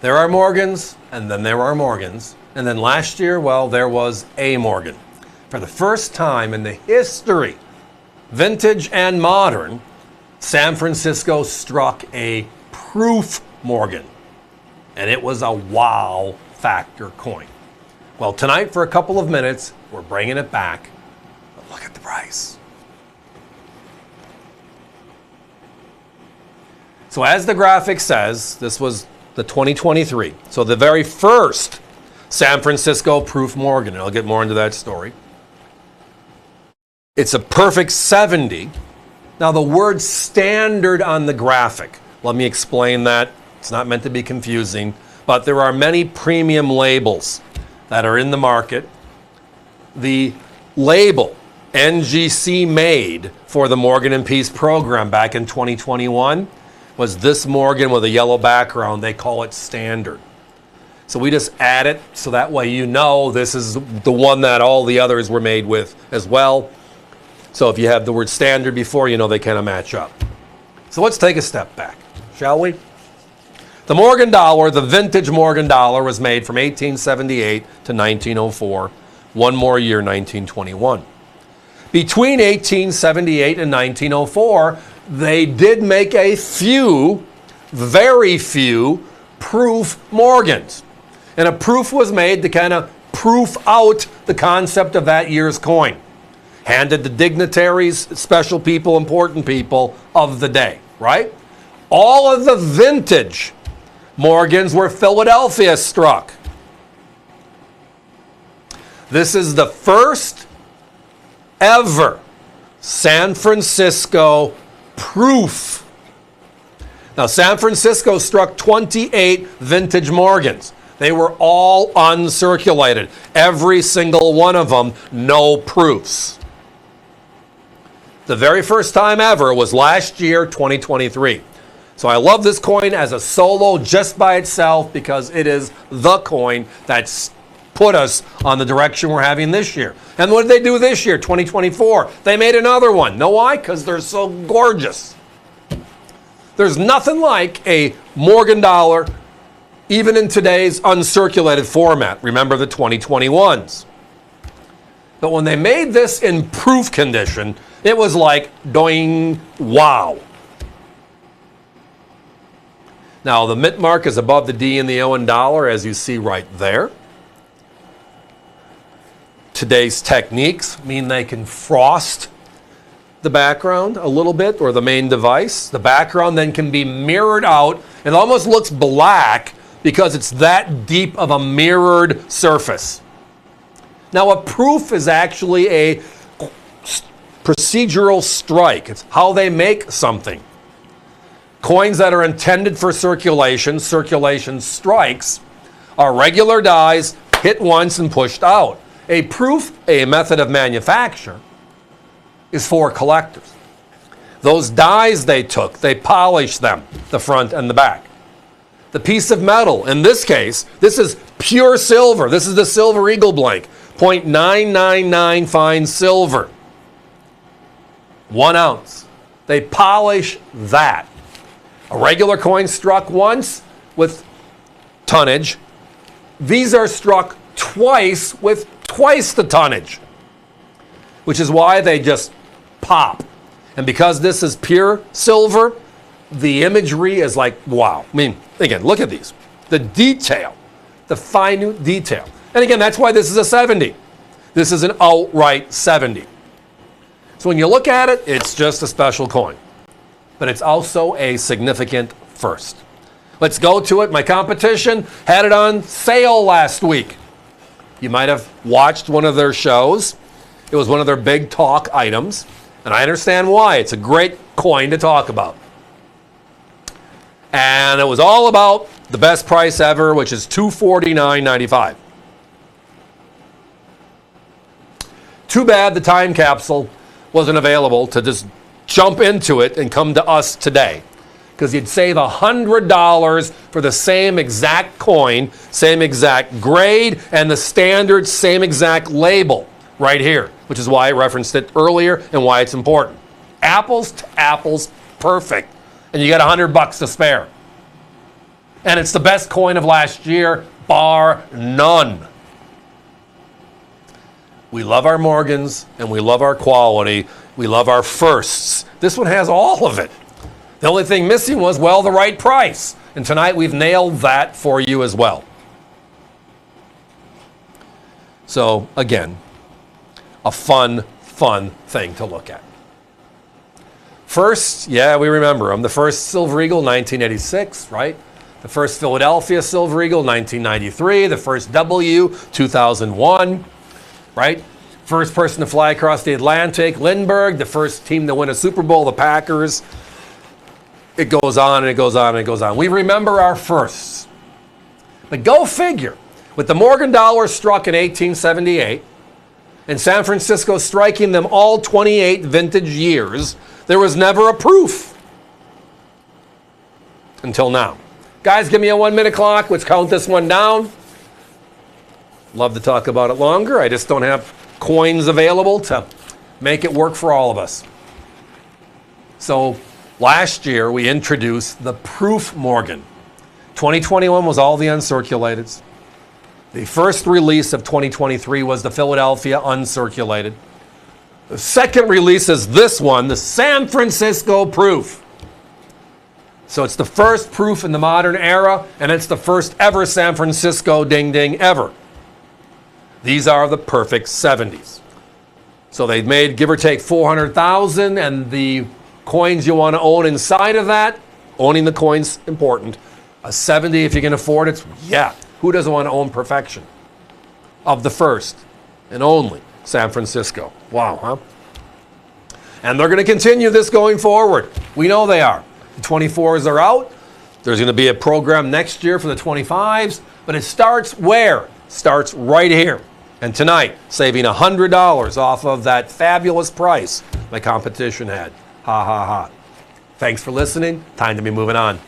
There are Morgans, and then there are Morgans. And then last year, well, there was a Morgan. For the first time in the history, vintage and modern, San Francisco struck a proof Morgan. And it was a wow factor coin. Well, tonight for a couple of minutes, we're bringing it back. But look at the price. So as the graphic says, this was the 2023. So the very first San Francisco proof Morgan, and I'll get more into that story. It's a perfect 70. Now the word standard on the graphic, let me explain that. It's not meant to be confusing, but there are many premium labels that are in the market. The label NGC made for the Morgan and Peace program back in 2021 was this Morgan with a yellow background. They call it standard. So we just add it so that way you know this is the one that all the others were made with as well. So if you have the word standard before, you know they kind of match up. So let's take a step back, shall we? The Morgan dollar, the vintage Morgan dollar, was made from 1878 to 1904. One more year, 1921. Between 1878 and 1904, they did make a few, very few, proof Morgans. And a proof was made to kind of proof out the concept of that year's coin. Handed to dignitaries, special people, important people of the day, right? All of the vintage Morgans were Philadelphia struck. This is the first ever San Francisco proof. Now, San Francisco struck 28 vintage Morgans. They were all uncirculated. Every single one of them, no proofs. The very first time ever was last year, 2023. So I love this coin as a solo just by itself because it is the coin that's put us on the direction we're having this year. And what did they do this year, 2024? They made another one. Know why? Because they're so gorgeous. There's nothing like a Morgan dollar, even in today's uncirculated format. Remember the 2021s. But when they made this in proof condition, it was like doing wow. Now, the mint mark is above the D and the O in dollar, as you see right there. Today's techniques mean they can frost the background a little bit, or the main device. The background then can be mirrored out. It almost looks black because it's that deep of a mirrored surface. Now, a proof is actually a procedural strike. It's how they make something. Coins that are intended for circulation, circulation strikes, are regular dies hit once and pushed out. A proof, a method of manufacture, is for collectors. Those dies they took, they polished them, the front and the back. The piece of metal, in this case, this is pure silver. This is the Silver Eagle blank, 0.999 fine silver. 1 ounce. They polish that. A regular coin struck once with tonnage. These are struck twice with twice the tonnage, which is why they just pop. And because this is pure silver, the imagery is like, wow. I mean, again, look at these. The detail, the fine detail. And again, that's why this is a 70. This is an outright 70. So when you look at it, it's just a special coin. But it's also a significant first. Let's go to it. My competition had it on sale last week. You might have watched one of their shows. It was one of their big talk items. And I understand why. It's a great coin to talk about. And it was all about the best price ever, which is $249.95. Too bad the time capsule wasn't available to just jump into it and come to us today, because you'd save $100 for the same exact coin, same exact grade, and the standard same exact label right here, which is why I referenced it earlier and why it's important. Apples to apples, perfect. And you got $100 to spare. And it's the best coin of last year, bar none. We love our Morgans, and we love our quality. We love our firsts. This one has all of it. The only thing missing was, well, the right price. And tonight we've nailed that for you as well. So, again, a fun thing to look at. First, yeah, we remember them. The first Silver Eagle, 1986, right? The first Philadelphia Silver Eagle, 1993. The first W, 2001, right? First person to fly across the Atlantic, Lindbergh. The first team to win a Super Bowl, the Packers. It goes on and it goes on and it goes on. We remember our firsts. But go figure. With the Morgan dollar struck in 1878, and San Francisco striking them all 28 vintage years, there was never a proof. Until now. Guys, give me a 1 minute clock. Let's count this one down. Love to talk about it longer. I just don't have coins available to make it work for all of us. So last year we introduced the Proof Morgan. 2021 was all the uncirculateds. The first release of 2023 was the Philadelphia uncirculated. The second release is this one, the San Francisco Proof. So it's the first proof in the modern era, and it's the first ever San Francisco ding ding ever. These are the perfect 70s. So they've made, give or take, 400,000, and the coins you want to own inside of that, owning the coins, important. A 70 if you can afford it, yeah. Who doesn't want to own perfection? Of the first and only San Francisco. Wow, huh? And they're going to continue this going forward. We know they are. The 24s are out. There's going to be a program next year for the 25s, but it starts where? Starts right here. And tonight, saving $100 off of that fabulous price my competition had. Ha, ha, ha. Thanks for listening. Time to be moving on.